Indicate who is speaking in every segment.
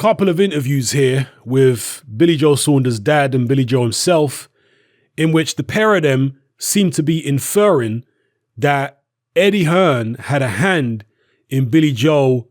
Speaker 1: couple of interviews here with Billy Joe Saunders' dad and Billy Joe himself, in which the pair of them seem to be inferring that Eddie Hearn had a hand in Billy Joe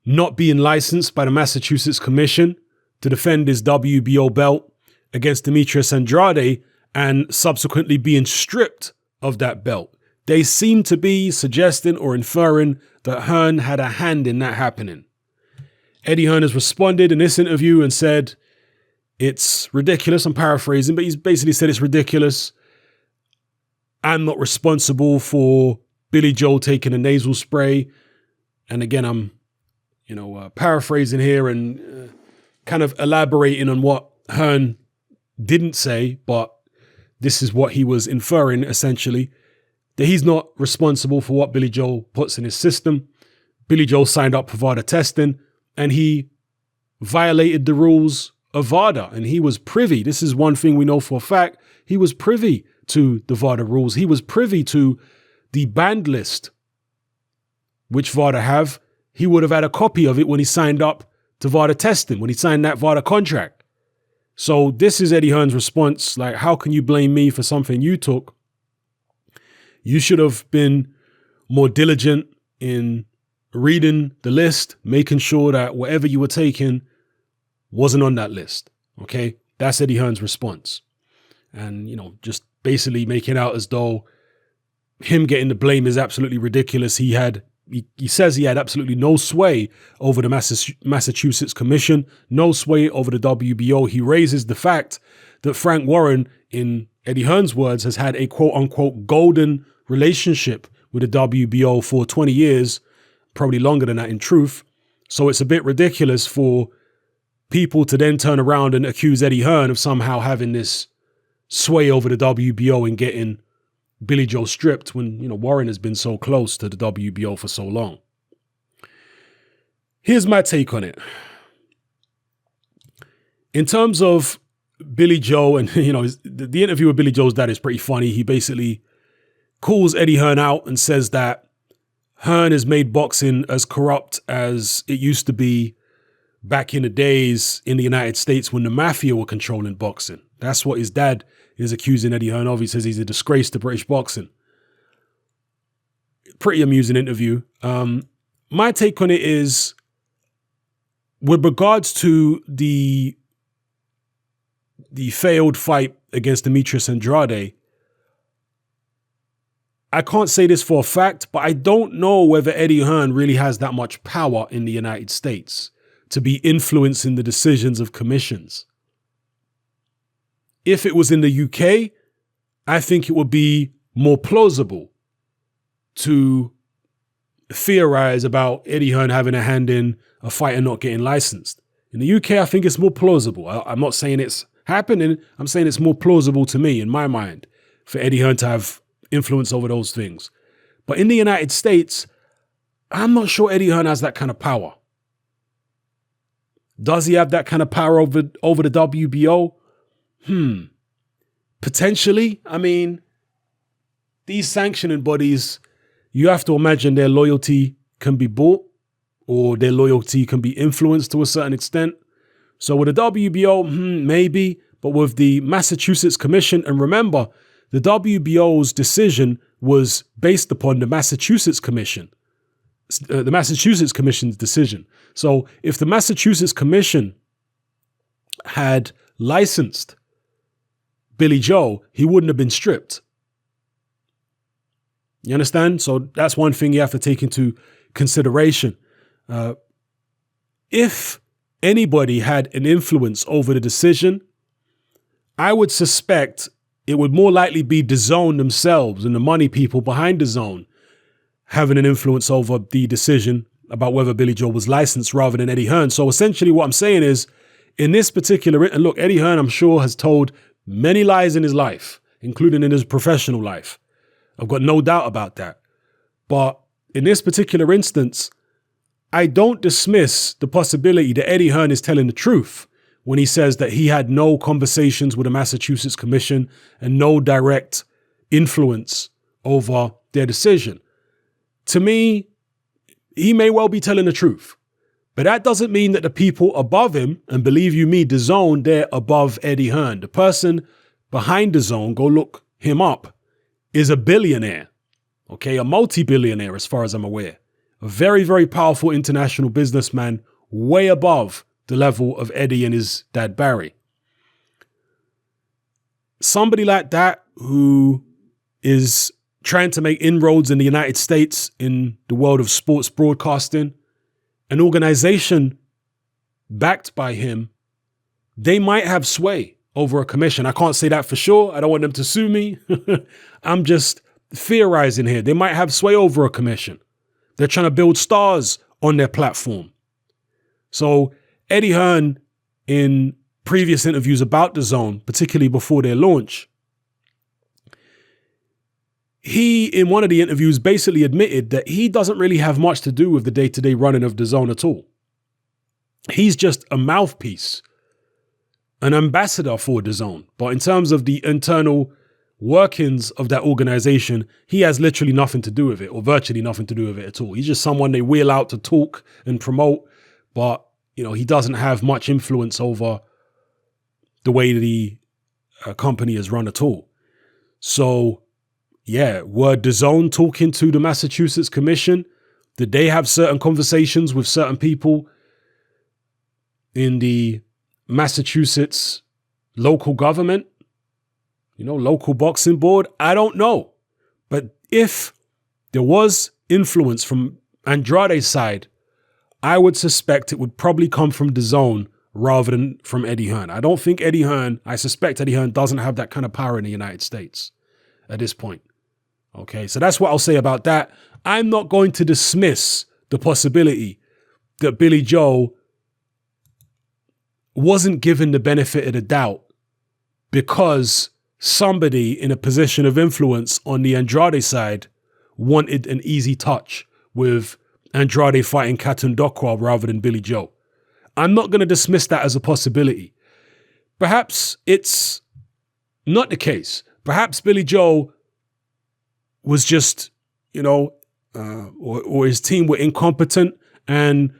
Speaker 1: not being licensed by the Massachusetts Commission to defend his WBO belt against Demetrius Andrade and subsequently being stripped of that belt. They seem to be suggesting or inferring that Hearn had a hand in that happening. Eddie Hearn has responded in this interview and said, it's ridiculous. I'm paraphrasing, but he's basically said it's ridiculous. I'm not responsible for Billy Joe taking a nasal spray. And again, I'm, paraphrasing here and kind of elaborating on what Hearn didn't say, but this is what he was inferring essentially, that he's not responsible for what Billy Joe puts in his system. Billy Joe signed up for VADA testing and he violated the rules of VADA, and he was privy. This is one thing we know for a fact. He was privy to the VADA rules. He was privy to the banned list, which VADA have. He would have had a copy of it when he signed up to VADA testing, when he signed that VADA contract. So this is Eddie Hearn's response. Like, how can you blame me for something you took? You should have been more diligent in reading the list, making sure that whatever you were taking wasn't on that list. Okay, that's Eddie Hearn's response. And, just basically making out as though him getting the blame is absolutely ridiculous. He says he had absolutely no sway over the Massachusetts Commission, no sway over the WBO. He raises the fact that Frank Warren, in Eddie Hearn's words, has had a quote unquote golden relationship with the WBO for 20 years, probably longer than that in truth. So it's a bit ridiculous for people to then turn around and accuse Eddie Hearn of somehow having this sway over the WBO and getting Billy Joe stripped when, Warren has been so close to the WBO for so long. Here's my take on it. In terms of Billy Joe and, the interview with Billy Joe's dad is pretty funny. He basically calls Eddie Hearn out and says that Hearn has made boxing as corrupt as it used to be back in the days in the United States when the Mafia were controlling boxing. That's what his dad is accusing Eddie Hearn of. He says he's a disgrace to British boxing. Pretty amusing interview. My take on it is, with regards to the failed fight against Demetrius Andrade, I can't say this for a fact, but I don't know whether Eddie Hearn really has that much power in the United States to be influencing the decisions of commissions. If it was in the UK, I think it would be more plausible to theorize about Eddie Hearn having a hand in a fighter not getting licensed. In the UK, I think it's more plausible. I'm not saying it's happening. I'm saying it's more plausible to me, in my mind, for Eddie Hearn to have influence over those things. But in the United States, I'm not sure Eddie Hearn has that kind of power. Does he have that kind of power over the WBO? Potentially. I mean, these sanctioning bodies, you have to imagine their loyalty can be bought or their loyalty can be influenced to a certain extent. So with the WBO, maybe, but with the Massachusetts Commission, and remember, the WBO's decision was based upon the Massachusetts Commission, the Massachusetts Commission's decision. So if the Massachusetts Commission had licensed Billy Joe, he wouldn't have been stripped. You understand? So that's one thing you have to take into consideration. If anybody had an influence over the decision, I would suspect it would more likely be DAZN themselves and the money people behind DAZN having an influence over the decision about whether Billy Joe was licensed rather than Eddie Hearn. So essentially what I'm saying is, in this particular, and look, Eddie Hearn, I'm sure, has told many lies in his life, including in his professional life. I've got no doubt about that. But in this particular instance, I don't dismiss the possibility that Eddie Hearn is telling the truth when he says that he had no conversations with the Massachusetts Commission and no direct influence over their decision. To me, he may well be telling the truth, But that doesn't mean that the people above him, and believe you me, DAZN, they're above Eddie Hearn. The person behind DAZN, go look him up, is a billionaire, okay? A multi-billionaire as far as I'm aware. A very, very powerful international businessman, way above the level of Eddie and his dad Barry. Somebody like that who is trying to make inroads in the United States in the world of sports broadcasting, an organization backed by him, they might have sway over a commission. I can't say that for sure. I don't want them to sue me. I'm just theorizing here. They might have sway over a commission. They're trying to build stars on their platform. So Eddie Hearn, in previous interviews about DAZN, particularly before their launch, he, in one of the interviews, basically admitted that he doesn't really have much to do with the day-to-day running of DAZN at all. He's just a mouthpiece, an ambassador for DAZN. But in terms of the internal workings of that organization, he has literally nothing to do with it, or virtually nothing to do with it at all. He's just someone they wheel out to talk and promote, but he doesn't have much influence over the way the company is run at all. So, yeah, were DAZN talking to the Massachusetts Commission? Did they have certain conversations with certain people in the Massachusetts local government? Local boxing board? I don't know. But if there was influence from Andrade's side, I would suspect it would probably come from DAZN rather than from Eddie Hearn. I suspect Eddie Hearn doesn't have that kind of power in the United States at this point. Okay, so that's what I'll say about that. I'm not going to dismiss the possibility that Billy Joe wasn't given the benefit of the doubt because somebody in a position of influence on the Andrade side wanted an easy touch with Andrade fighting Katundokwa rather than Billy Joe. I'm not going to dismiss that as a possibility. Perhaps it's not the case. Perhaps Billy Joe was just, or his team were incompetent, and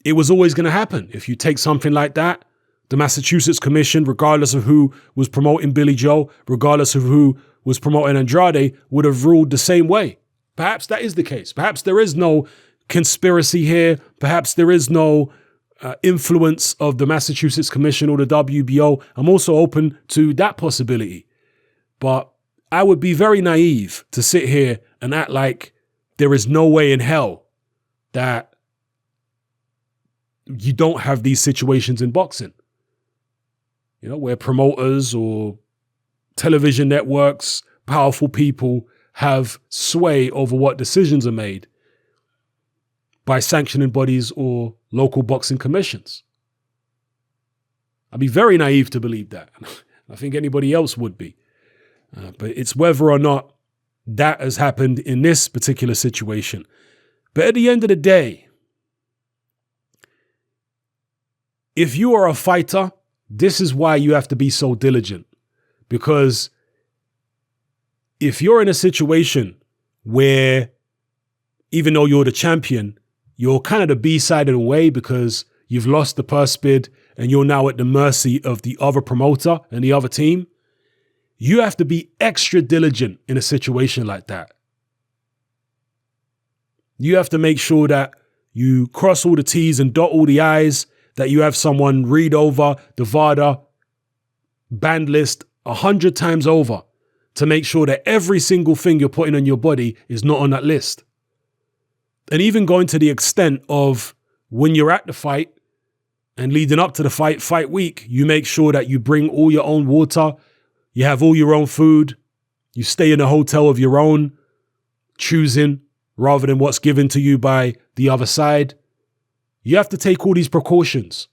Speaker 1: it was always going to happen. If you take something like that, the Massachusetts Commission, regardless of who was promoting Billy Joe, regardless of who was promoting Andrade, would have ruled the same way. Perhaps that is the case. Perhaps there is no conspiracy here. Perhaps there is no influence of the Massachusetts Commission or the WBO. I'm also open to that possibility. But I would be very naive to sit here and act like there is no way in hell that you don't have these situations in boxing. Where promoters or television networks, powerful people have sway over what decisions are made by sanctioning bodies or local boxing commissions. I'd be very naive to believe that. I think anybody else would be. But it's whether or not that has happened in this particular situation. But at the end of the day, if you are a fighter, this is why you have to be so diligent. Because if you're in a situation where, even though you're the champion, you're kind of the B-side in a way because you've lost the purse bid and you're now at the mercy of the other promoter and the other team, you have to be extra diligent in a situation like that. You have to make sure that you cross all the T's and dot all the I's, that you have someone read over the VADA banned list 100 times over to make sure that every single thing you're putting on your body is not on that list. And even going to the extent of when you're at the fight and leading up to the fight week, you make sure that you bring all your own water, you have all your own food, you stay in a hotel of your own choosing rather than what's given to you by the other side. You have to take all these precautions.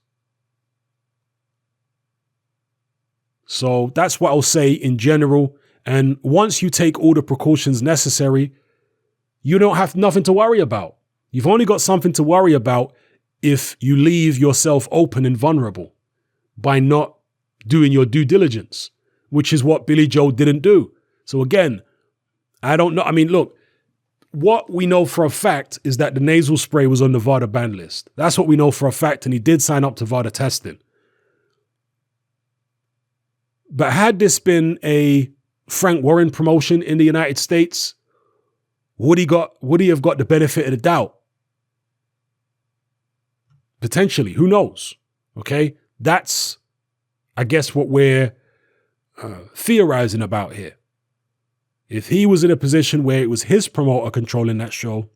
Speaker 1: So that's what I'll say in general. And once you take all the precautions necessary, you don't have nothing to worry about. You've only got something to worry about if you leave yourself open and vulnerable by not doing your due diligence, which is what Billy Joe didn't do. So again, I don't know. I mean, look, what we know for a fact is that the nasal spray was on the VADA ban list. That's what we know for a fact, and he did sign up to VADA testing. But had this been a Frank Warren promotion in the United States, would he have got the benefit of the doubt? Potentially, who knows? Okay, that's, I guess, what we're theorizing about here. If he was in a position where it was his promoter controlling that show,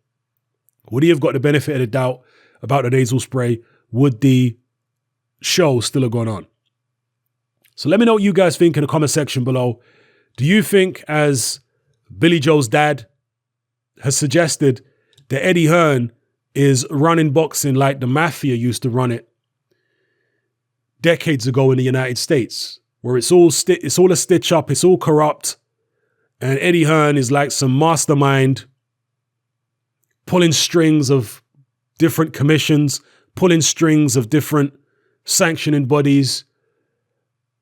Speaker 1: would he have got the benefit of the doubt about the nasal spray? Would the show still have gone on? So let me know what you guys think in the comment section below. Do you think, as Billy Joe's dad has suggested, that Eddie Hearn is running boxing like the Mafia used to run it decades ago in the United States, where it's all a stitch up, it's all corrupt, and Eddie Hearn is like some mastermind pulling strings of different commissions, pulling strings of different sanctioning bodies,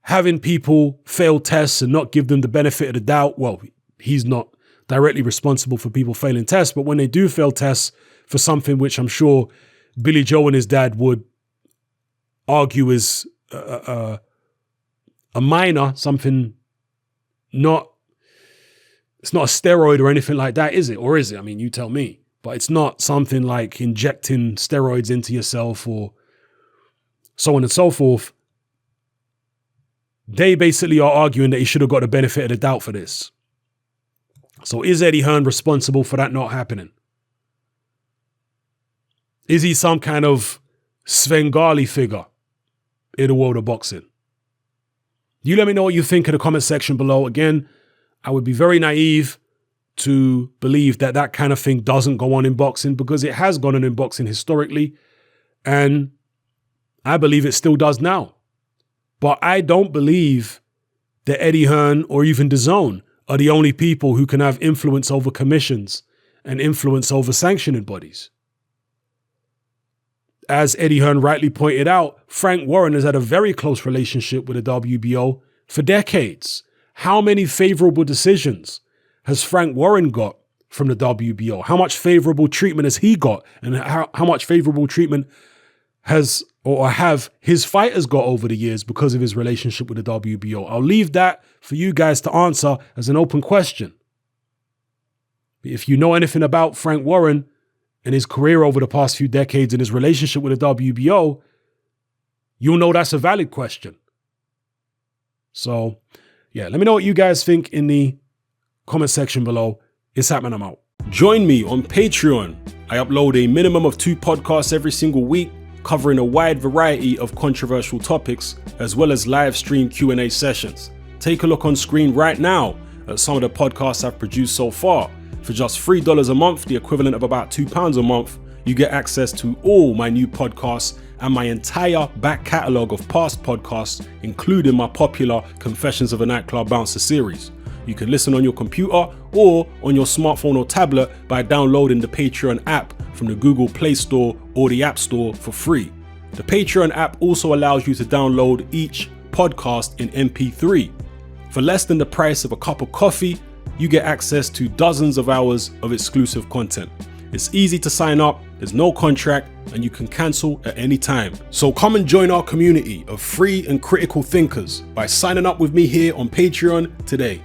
Speaker 1: having people fail tests and not give them the benefit of the doubt. Well, he's not directly responsible for people failing tests, but when they do fail tests for something which I'm sure Billy Joe and his dad would argue is a minor, something it's not a steroid or anything like that, is it? Or is it? I mean, you tell me. But it's not something like injecting steroids into yourself or so on and so forth. They basically are arguing that he should have got the benefit of the doubt for this. So is Eddie Hearn responsible for that not happening? Is he some kind of Svengali figure in the world of boxing? You let me know what you think in the comment section below. Again, I would be very naive to believe that that kind of thing doesn't go on in boxing, because it has gone on in boxing historically, and I believe it still does now. But I don't believe that Eddie Hearn or even DAZN are the only people who can have influence over commissions and influence over sanctioning bodies. As Eddie Hearn rightly pointed out, Frank Warren has had a very close relationship with the WBO for decades. How many favorable decisions has Frank Warren got from the WBO? How much favorable treatment has he got? And how much favorable treatment have his fighters got over the years because of his relationship with the WBO? I'll leave that for you guys to answer as an open question. If you know anything about Frank Warren and his career over the past few decades and his relationship with the WBO, you'll know that's a valid question. So, yeah, let me know what you guys think in the comment section below. It's happening, I'm out. Join me on Patreon. I upload a minimum of 2 podcasts every single week, covering a wide variety of controversial topics, as well as live stream Q&A sessions. Take a look on screen right now at some of the podcasts I've produced so far. For just $3 a month, the equivalent of about £2 a month, you get access to all my new podcasts and my entire back catalogue of past podcasts, including my popular Confessions of a Nightclub Bouncer series. You can listen on your computer or on your smartphone or tablet by downloading the Patreon app from the Google Play Store or the App Store for free. The Patreon app also allows you to download each podcast in MP3. For less than the price of a cup of coffee, you get access to dozens of hours of exclusive content. It's easy to sign up, there's no contract, and you can cancel at any time. So come and join our community of free and critical thinkers by signing up with me here on Patreon today.